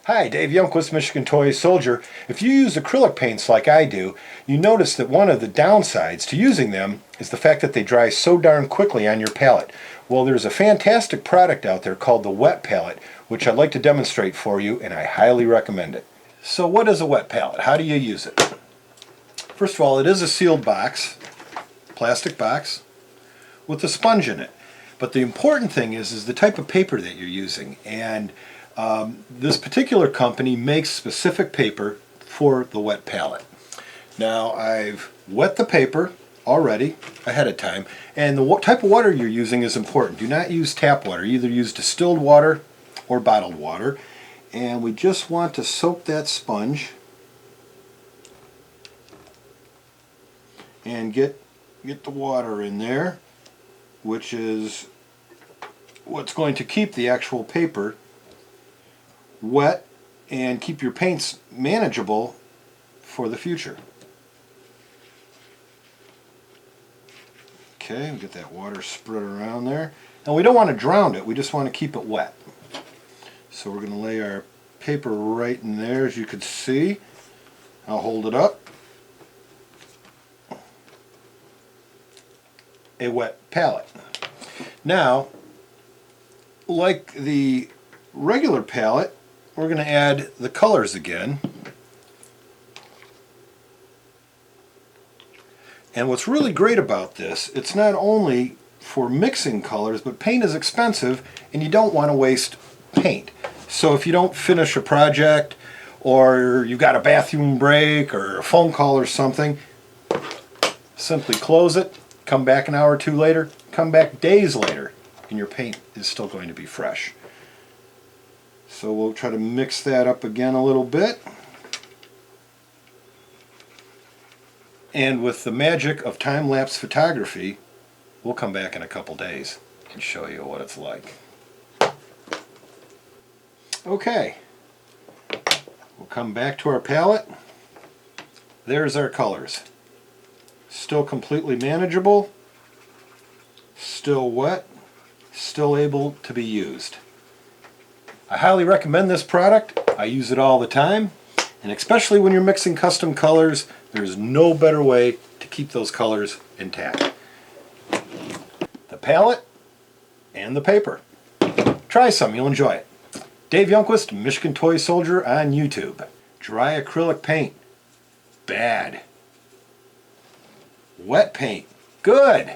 Hi, Dave Youngquist, Michigan Toy Soldier. If you use acrylic paints like I do, you notice that one of the downsides to using them is the fact that they dry so darn quickly on your palette. Well, there's a fantastic product out there called the wet palette, which I'd like to demonstrate for you, and I highly recommend it. So what is a wet palette? How do you use it? First of all, it is a sealed box, plastic box, with a sponge in it. But the important thing is the type of paper that you're using. And this particular company makes specific paper for the wet palette. Now I've wet the paper already ahead of time, and the type of water you're using is important. Do not use tap water. Either use distilled water or bottled water. And we just want to soak that sponge and get the water in there, which is what's going to keep the actual paper wet and keep your paints manageable for the future. Okay, we get that water spread around there. And we don't want to drown it, we just want to keep it wet. So we're going to lay our paper right in there, as you can see. I'll hold it up. A wet palette. Now, like the regular palette, we're going to add the colors again. And what's really great about this, it's not only for mixing colors, but paint is expensive and you don't want to waste paint. So if you don't finish a project, or you've got a bathroom break or a phone call or something, simply close it, come back an hour or two later, come back days later, and your paint is still going to be fresh. So we'll try to mix that up again a little bit. And with the magic of time-lapse photography, we'll come back in a couple days and show you what it's like. Okay, we'll come back to our palette. There's our colors. Still completely manageable, still wet, still able to be used. I highly recommend this product. I use it all the time, and especially when you're mixing custom colors, there's no better way to keep those colors intact. The palette and the paper. Try some, you'll enjoy it. Dave Youngquist, Michigan Toy Soldier on YouTube. Dry acrylic paint, bad. Wet paint, good.